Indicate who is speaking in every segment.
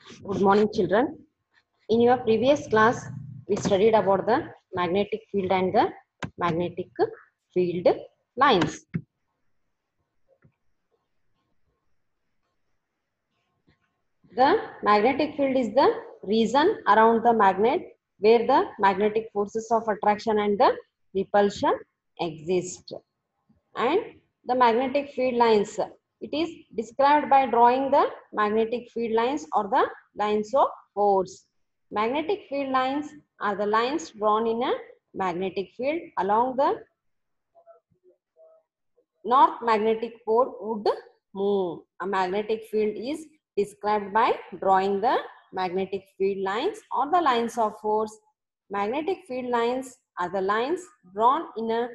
Speaker 1: Good morning, children. In your previous class, we studied about the magnetic field and the magnetic field lines. The magnetic field is the region around the magnet where the magnetic forces of attraction and the repulsion exist. And the magnetic field lines, it is described by drawing the magnetic field lines or the lines of force. Magnetic field lines are the lines drawn in a magnetic field along the north magnetic pole would move. A magnetic field is described by drawing the magnetic field lines or the lines of force. Magnetic field lines are the lines drawn in a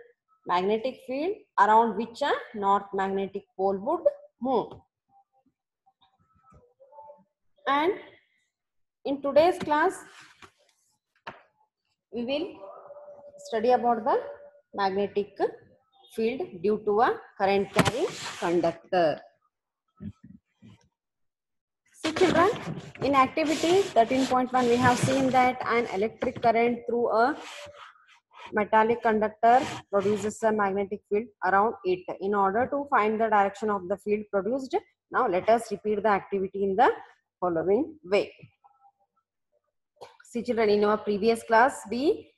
Speaker 1: magnetic field around which a north magnetic pole would move. And in today's class, we will study about the magnetic field due to a current carrying conductor. See children, in activity 13.1 we have seen that an electric current through a metallic conductor produces a magnetic field around it. In order to find the direction of the field produced, now let us repeat the activity in the following way. See children, in our previous class we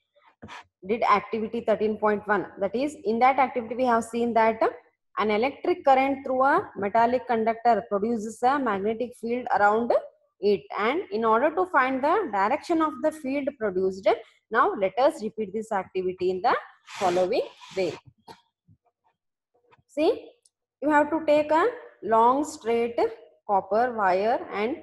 Speaker 1: did activity 13.1. That is, in that activity we have seen that an electric current through a metallic conductor produces a magnetic field around it, and in order to find the direction of the field produced, now let us repeat this activity in the following way. See, you have to take a long straight copper wire and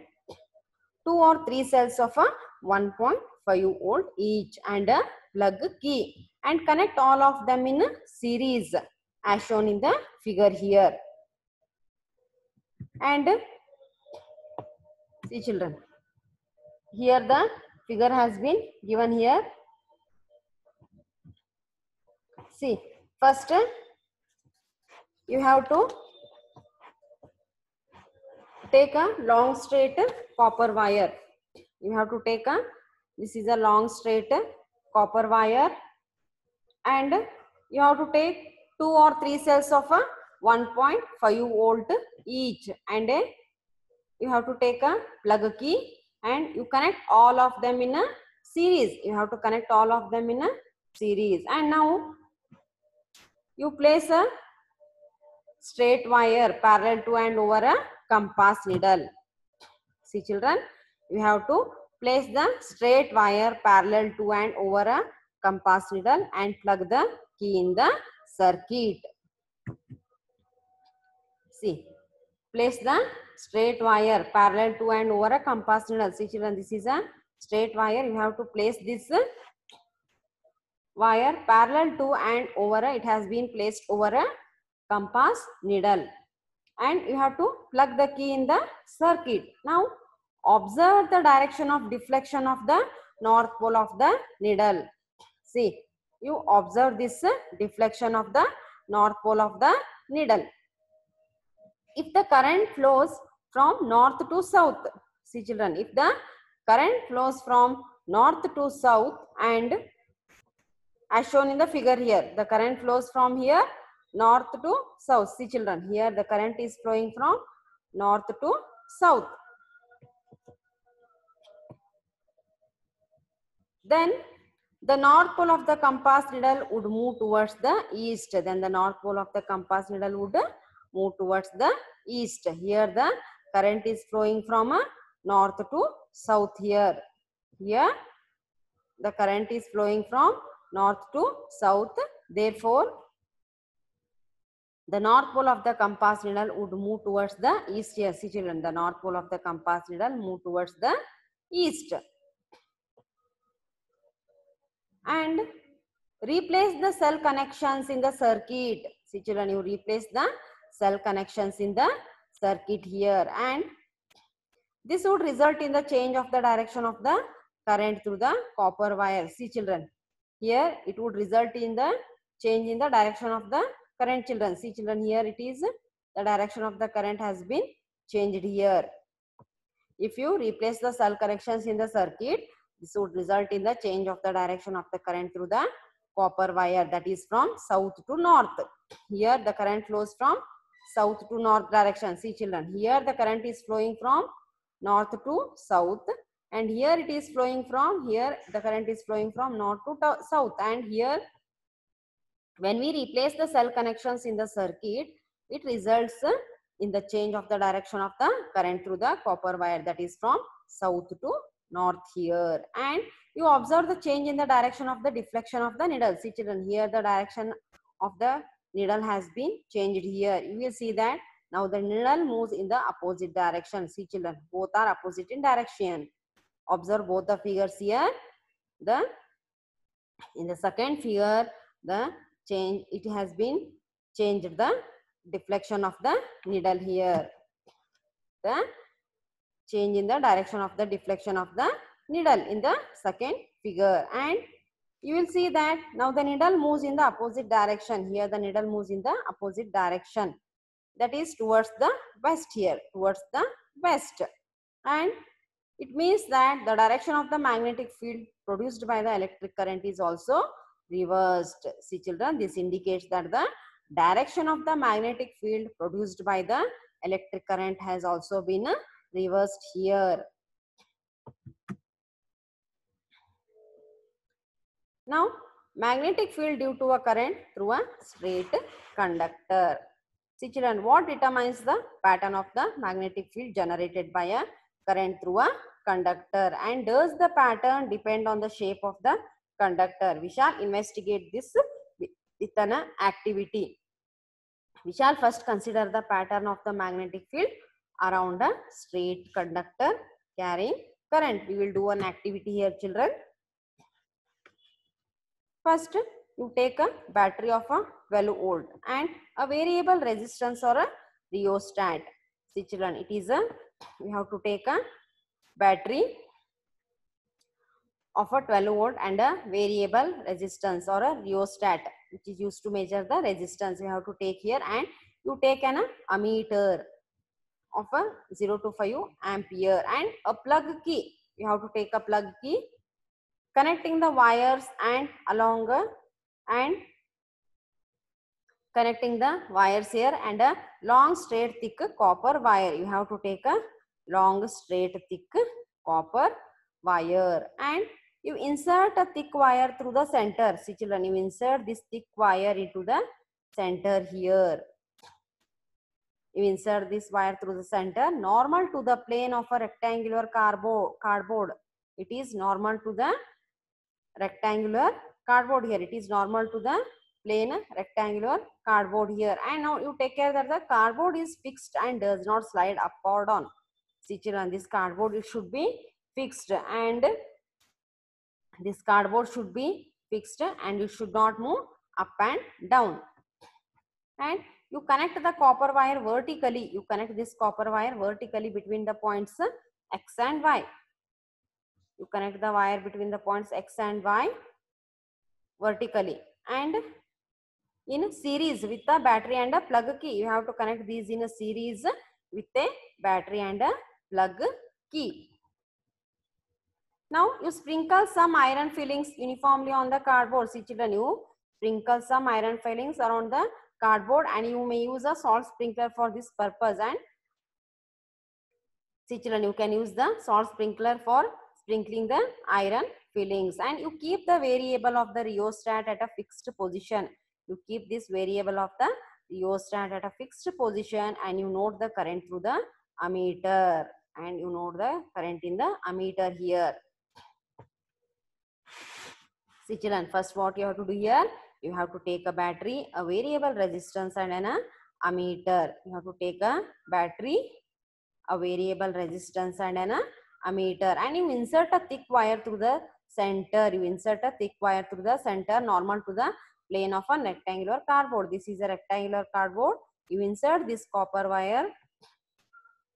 Speaker 1: 2 or 3 cells of a 1.5 volt each and a plug key, and connect all of them in a series as shown in the figure here. And see children, here the figure has been given here. See, first you have to take a long straight copper wire. You have to take a, this is a long straight copper wire, and you have to take 2 or 3 cells of a 1.5 volt each, and you have to take a plug key and you connect all of them in a series. You have to connect all of them in a series, and now you place a straight wire parallel to and over a compass needle. See children, you have to place the straight wire parallel to and over a compass needle and plug the key in the circuit. See, place the straight wire parallel to and over a compass needle. See children, this is a straight wire. You have to place this wire parallel to and over a, it has been placed over a compass needle, and you have to plug the key in the circuit. Now observe the direction of deflection of the north pole of the needle. See, you observe this deflection of the north pole of the needle. If the current flows from north to south, see children, if the current flows from north to south, and as shown in the figure here, the current flows from here north to south. See children, here the current is flowing from north to south. Then the north pole of the compass needle would move towards the east. Then the north pole of the compass needle would move towards the east. Here the current is flowing from north to south here. Here the current is flowing from north to south. Therefore, the north pole of the compass needle would move towards the east here. See children, the north pole of the compass needle move towards the east. And replace the cell connections in the circuit. See children, you replace the cell connections in the circuit here, and this would result in the change of the direction of the current through the copper wire. See children, here it would result in the change in the direction of the current children. See children, here it is, the direction of the current has been changed here. If you replace the cell connections in the circuit, this would result in the change of the direction of the current through the copper wire, that is from south to north. Here the current flows from south to north direction. See children, here the current is flowing from north to south, and here it is flowing from, here the current is flowing from north to south. And here when we replace the cell connections in the circuit, it results in the change of the direction of the current through the copper wire, that is from south to north here. And you observe the change in the direction of the deflection of the needle. See children, here the direction of the needle has been changed here. You will see that now the needle moves in the opposite direction. See children, both are opposite in direction. Observe both the figures here. In the second figure, the change, it has been changed the deflection of the needle here. The change in the direction of the deflection of the needle in the second figure. And you will see that now the needle moves in the opposite direction. Here the needle moves in the opposite direction, that is towards the west here, towards the west. And it means that the direction of the magnetic field produced by the electric current is also reversed. See children, this indicates that the direction of the magnetic field produced by the electric current has also been reversed here. Now, magnetic field due to a current through a straight conductor. See children, what determines the pattern of the magnetic field generated by a current through a conductor, and does the pattern depend on the shape of the conductor? We shall investigate this with an activity. We shall first consider the pattern of the magnetic field around a straight conductor carrying current. We will do an activity here children. First, you take a battery of a 12 volt and a variable resistance or a rheostat. See children, it is we have to take a battery of a 12 volt and a variable resistance or a rheostat, which is used to measure the resistance. We have to take here, and you take an ammeter of a 0 to 5 ampere and a plug key. You have to take a plug key connecting the wires and along and connecting the wires here, and a long straight thick copper wire. You have to take a long straight thick copper wire, and you insert a thick wire through the center. See children, you insert this thick wire into the center here. You insert this wire through the center, normal to the plane of a rectangular cardboard. It is normal to the rectangular cardboard here. It is normal to the plain rectangular cardboard here. And now you take care that the cardboard is fixed and does not slide up or down. See children, this cardboard, it should be fixed, and this cardboard should be fixed and it should not move up and down. And you connect the copper wire vertically. You connect this copper wire vertically between the points X and Y. You connect the wire between the points X and Y vertically, and in series with a battery and a plug key. You have to connect these in a series with a battery and a plug key. Now you sprinkle some iron fillings uniformly on the cardboard. See children, you sprinkle some iron fillings around the cardboard, and you may use a salt sprinkler for this purpose. And see children, you can use the salt sprinkler for sprinkling the iron fillings, and you keep the variable of the rheostat at a fixed position. You keep this variable of the rheostat at a fixed position, and you note the current through the ammeter, and you note the current in the ammeter here. See children, first what you have to do here, you have to take a battery, a variable resistance, and an ammeter. You have to take a battery, a variable resistance, and an ammeter, and you insert a thick wire through the center. You insert a thick wire through the center, normal to the plane of a rectangular cardboard. This is a rectangular cardboard. You insert this copper wire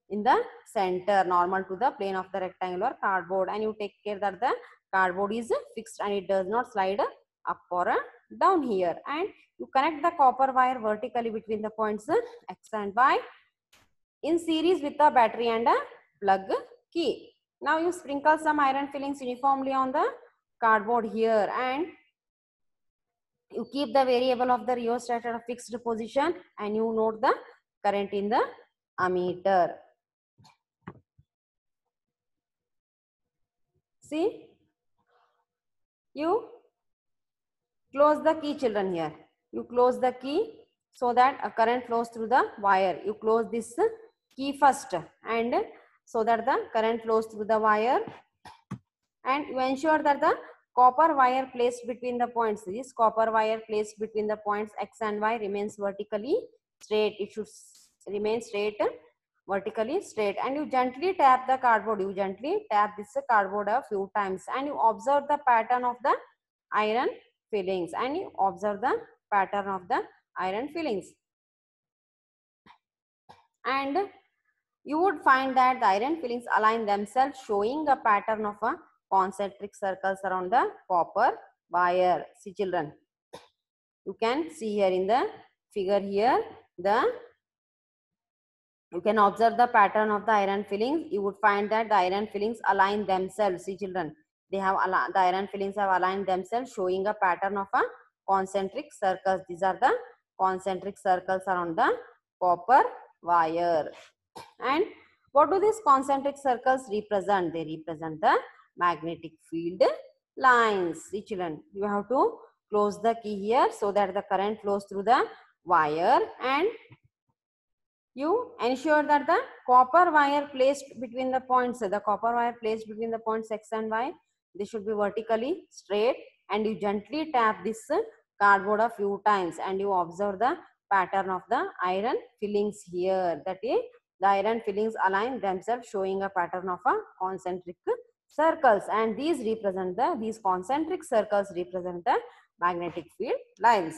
Speaker 1: in the center, normal to the plane of the rectangular cardboard, and you take care that the cardboard is fixed and it does not slide up or down here. And you connect the copper wire vertically between the points X and Y in series with a battery and a plug key. Now you sprinkle some iron fillings uniformly on the cardboard here, and you keep the variable of the rheostat at a fixed position, and you note the current in the ammeter. See, you close the key, children. Here you close the key so that a current flows through the wire. You close this key first, and so that the current flows through the wire, and you ensure that the copper wire placed between the points, this copper wire placed between the points X and Y remains vertically straight. It should remain straight, vertically straight, and you gently tap the cardboard. You gently tap this cardboard a few times, and you observe the pattern of the iron fillings, and you observe the pattern of the iron fillings, and you would find that the iron fillings align themselves, showing a pattern of a concentric circles around the copper wire. See, children, you can see here in the figure here, you can observe the pattern of the iron fillings. You would find that the iron fillings align themselves. See, children, the iron fillings have aligned themselves, showing a pattern of a concentric circles. These are the concentric circles around the copper wire. And what do these concentric circles represent? They represent the magnetic field lines. See, children, you have to close the key here so that the current flows through the wire, and you ensure that the copper wire placed between the points, X and Y, they should be vertically straight, and you gently tap this cardboard a few times, and you observe the pattern of the iron fillings here. That is, the iron fillings align themselves, showing a pattern of a concentric circles, and these concentric circles represent the magnetic field lines.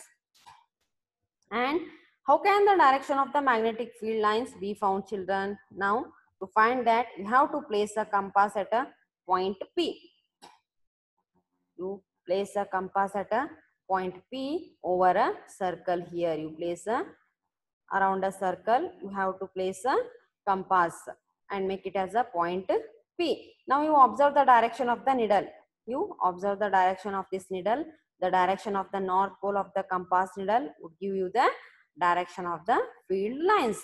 Speaker 1: And how can the direction of the magnetic field lines be found, children? Now, to find that, you have to place a compass at a point P. You place a compass at a point P over a circle here. You place around a circle, you have to place a compass and make it as a point P. Now you observe the direction of the needle. You observe the direction of this needle. The direction of the north pole of the compass needle would give you the direction of the field lines.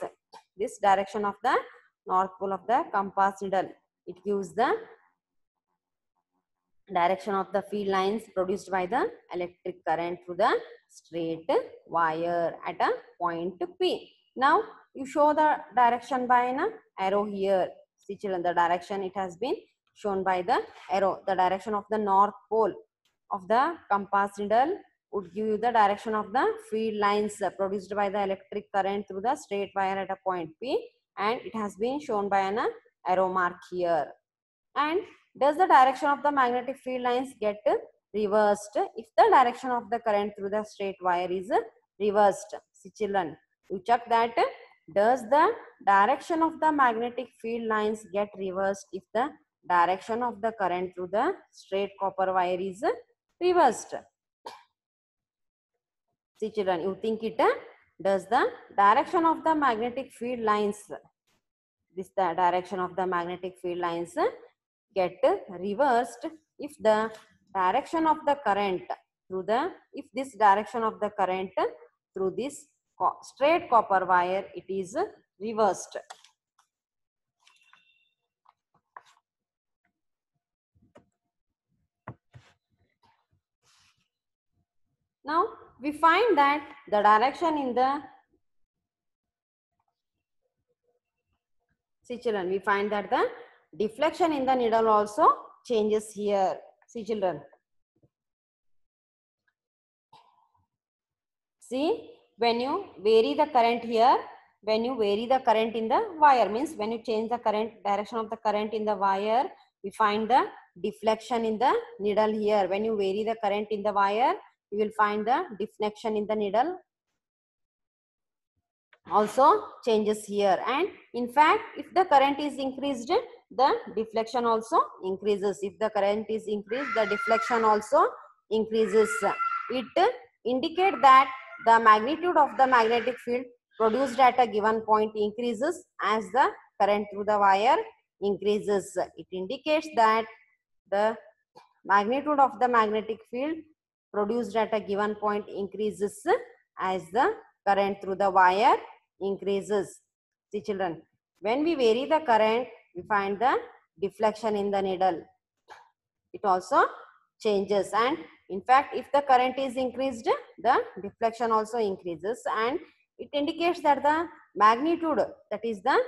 Speaker 1: This direction of the north pole of the compass needle, it gives the direction of the field lines produced by the electric current through the straight wire at a point P. Now you show the direction by an arrow here. See, children, the direction it has been shown by the arrow. The direction of the north pole of the compass needle would give you the direction of the field lines produced by the electric current through the straight wire at a point P, and it has been shown by an arrow mark here. And does the direction of the magnetic field lines get reversed if the direction of the current through the straight wire is reversed? See, children, you check that. Does the direction of the magnetic field lines get reversed if the direction of the current through the straight copper wire is reversed? See, children, you think it does the direction of the magnetic field lines, the direction of the magnetic field lines get reversed if the direction of the current through this direction of the current through this straight copper wire, it is reversed. Now we find that the direction in the, see, children, we find that the deflection in the needle also changes here. See, children, see, when you vary the current here, when you vary the current in the wire, means when you change the current, direction of the current in the wire, we find the deflection in the needle here. When you vary the current in the wire, you will find the deflection in the needle also changes here. And in fact, if the current is increased, the deflection also increases. If the current is increased, the deflection also increases. It indicates that the magnitude of the magnetic field produced at a given point increases as the current through the wire increases. It indicates that the magnitude of the magnetic field produced at a given point increases as the current through the wire increases. See children, when we vary the current, we find the deflection in the needle. It also changes, and in fact if the current is increased, the deflection also increases, and it indicates that the magnitude, that is the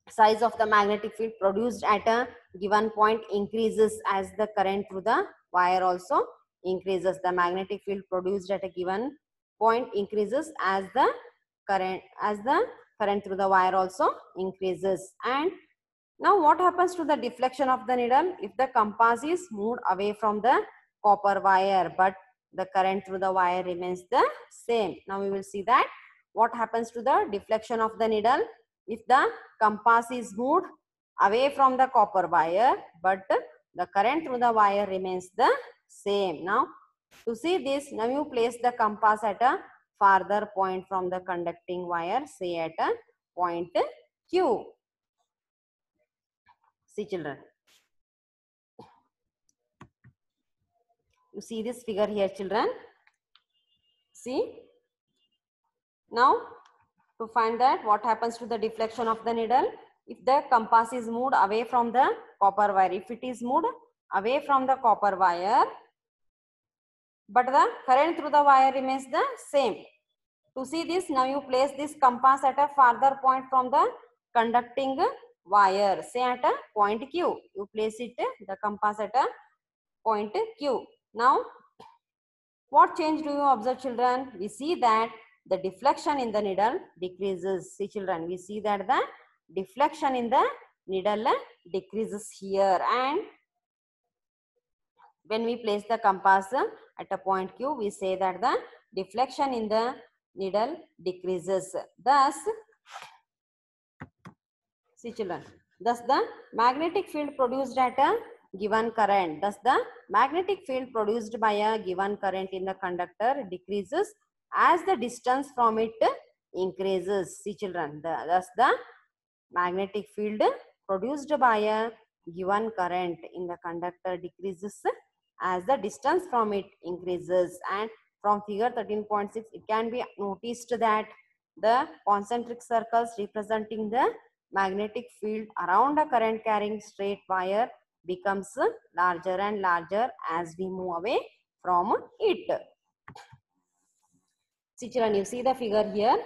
Speaker 1: size of the magnetic field produced at a given point, increases as the current through the wire also increases. The magnetic field produced at a given point increases as the current through the wire also increases. And now what happens to the deflection of the needle? If the compass is moved away from the copper wire but the current through the wire remains the same. Now we will see that what happens to the deflection of the needle if the compass is moved away from the copper wire but the current through the wire remains the same. Now to see this, now you place the compass at a farther point from the conducting wire, say at a point Q. See children, you see this figure here children. See, now to find that what happens to the deflection of the needle if the compass is moved away from the copper wire. If it is moved away from the copper wire but the current through the wire remains the same. To see this, now you place this compass at a farther point from the conducting wire, say at a point Q. You place it, the compass at a point Q. Now what change do you observe children? We see that the deflection in the needle decreases. See children, we see that the deflection in the needle decreases here, and when we place the compass at a point Q, we say that the deflection in the needle decreases. Thus, see children, thus the magnetic field produced at a given current, thus the magnetic field produced by a given current in the conductor decreases as the distance from it increases. See children, thus the magnetic field produced by a given current in the conductor decreases as the distance from it increases. And from figure 13.6, it can be noticed that the concentric circles representing the magnetic field around a current carrying straight wire becomes larger and larger as we move away from it. See children, you see the figure here.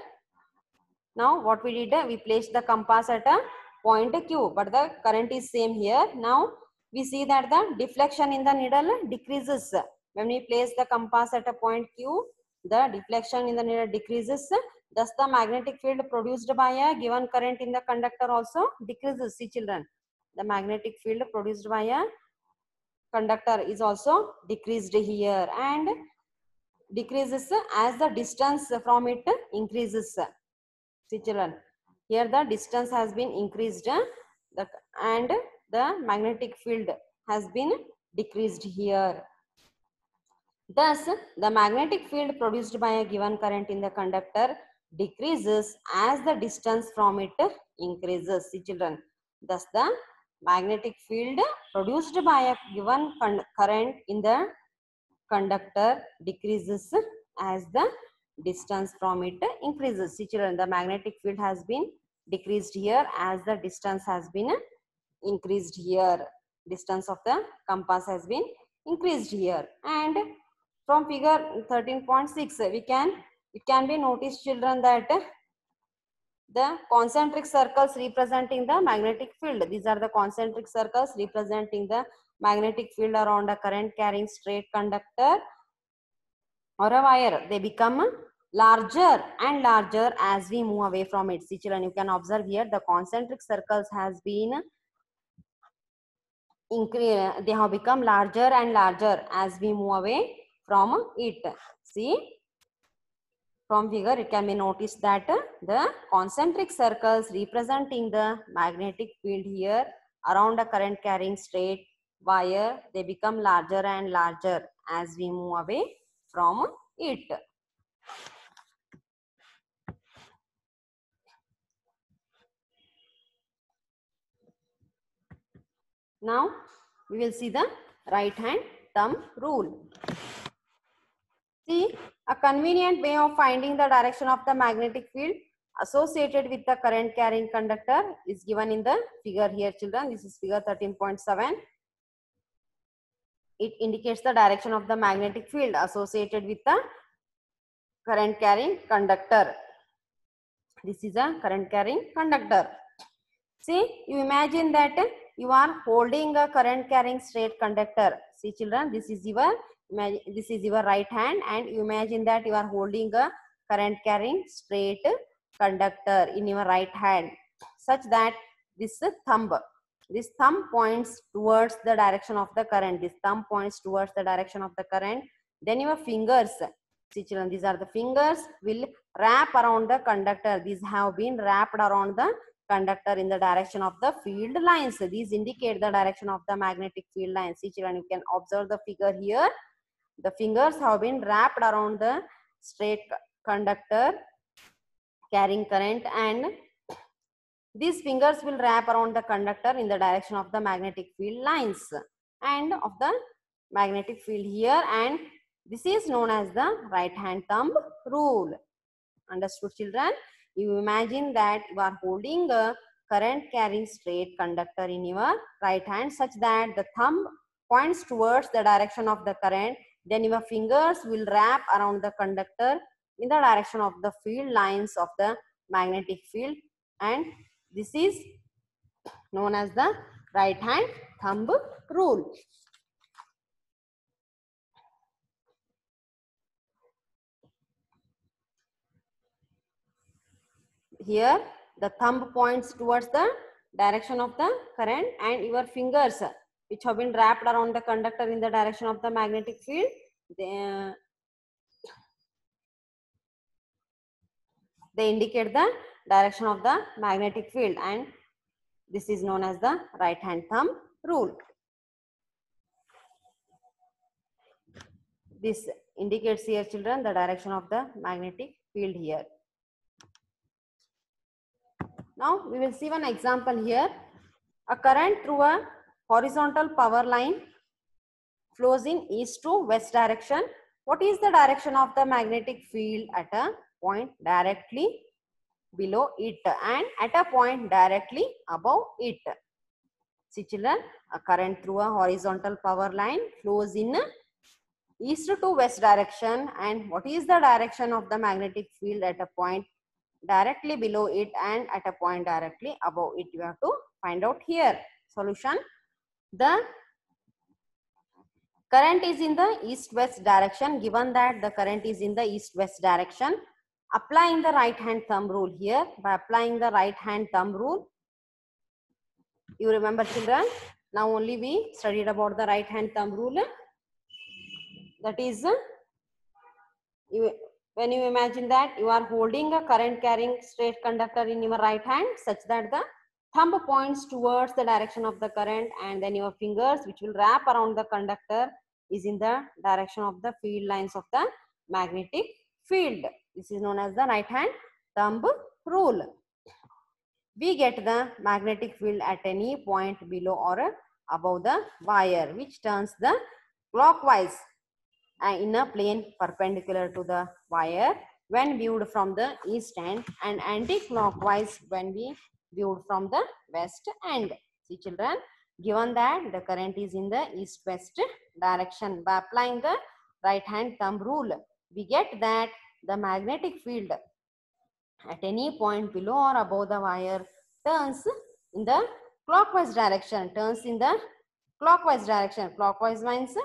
Speaker 1: Now what we did, we placed the compass at a point Q, but the current is same here. Now we see that the deflection in the needle decreases. When we place the compass at a point Q, the deflection in the needle decreases. Thus the magnetic field produced by a given current in the conductor also decreases. See children, the magnetic field produced by a conductor is also decreased here, and decreases as the distance from it increases. See children, here the distance has been increased and the magnetic field has been decreased here. Thus, the magnetic field produced by a given current in the conductor decreases as the distance from it increases. See children, thus the magnetic field produced by a given current in the conductor decreases as the distance from it increases. See children, the magnetic field has been decreased here as the distance has been increased here. Distance of the compass has been increased here. And from figure 13.6, it can be noticed children that the concentric circles representing the magnetic field. These are the concentric circles representing the magnetic field around a current carrying straight conductor or a wire. They become larger and larger as we move away from it. See children, you can observe here the concentric circles has been they have become larger and larger as we move away from it. See, from figure it can be noticed that the concentric circles representing the magnetic field here around a current carrying straight wire, they become larger and larger as we move away from it. Now we will see the right hand thumb rule. See, a convenient way of finding the direction of the magnetic field associated with the current carrying conductor is given in the figure here, children. This is figure 13.7. It indicates the direction of the magnetic field associated with the current carrying conductor. This is a current carrying conductor. See, you imagine that you are holding a current carrying straight conductor. See, children, this is your right hand, and you imagine that you are holding a current carrying straight conductor in your right hand, such that this thumb points towards the direction of the current. This thumb points towards the direction of the current. Then your fingers, see children, these are the fingers, will wrap around the conductor. These have been wrapped around the conductor in the direction of the field lines. These indicate the direction of the magnetic field lines. See children, you can observe the figure here. The fingers have been wrapped around the straight conductor carrying current, and these fingers will wrap around the conductor in the direction of the magnetic field lines and of the magnetic field here, and this is known as the right hand thumb rule. Understood, children? You imagine that you are holding a current carrying straight conductor in your right hand, such that the thumb points towards the direction of the current. Then your fingers will wrap around the conductor in the direction of the field lines of the magnetic field, and this is known as the right hand thumb rule. Here the thumb points towards the direction of the current, and your fingers, which have been wrapped around the conductor in the direction of the magnetic field, they indicate the direction of the magnetic field, and this is known as the right hand thumb rule. This indicates here, children, the direction of the magnetic field here. Now we will see one example here. A current through a horizontal power line flows in east to west direction. What is the direction of the magnetic field at a point directly below it and at a point directly above it? See children, a current through a horizontal power line flows in east to west direction, and what is the direction of the magnetic field at a point directly below it and at a point directly above it? You have to find out here. Solution: the current is in the east-west direction. Given that the current is in the east-west direction, applying the right hand thumb rule here. By applying the right hand thumb rule, you remember, children, now only we studied about the right hand thumb rule. That is, when you imagine that you are holding a current carrying straight conductor in your right hand, such that the thumb points towards the direction of the current, and then your fingers, which will wrap around the conductor, is in the direction of the field lines of the magnetic field. This is known as the right hand thumb rule. We get the magnetic field at any point below or above the wire, which turns the clockwise in a plane perpendicular to the wire when viewed from the east end, and anti-clockwise when we viewed from the west end. See children, given that the current is in the east-west direction, by applying the right hand thumb rule, we get that the magnetic field at any point below or above the wire turns in the clockwise direction. Turns in the clockwise direction. Clockwise means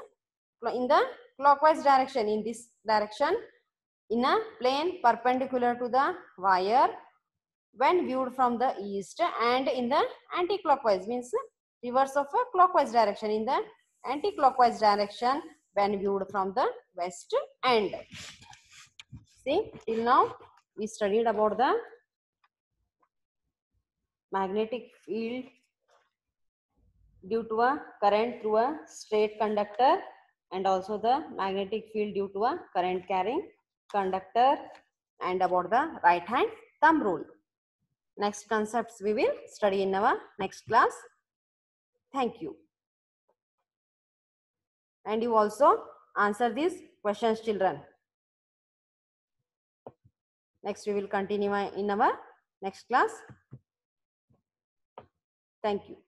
Speaker 1: in the clockwise direction, in this direction, in a plane perpendicular to the wire when viewed from the east, and in the anti-clockwise means reverse of a clockwise direction, in the anti-clockwise direction when viewed from the west end. See, till now we studied about the magnetic field due to a current through a straight conductor, and also the magnetic field due to a current carrying conductor, and about the right hand thumb rule. Next concepts we will study in our next class. Thank you. and you also answer these questions, children. Next we will continue in our next class. Thank you.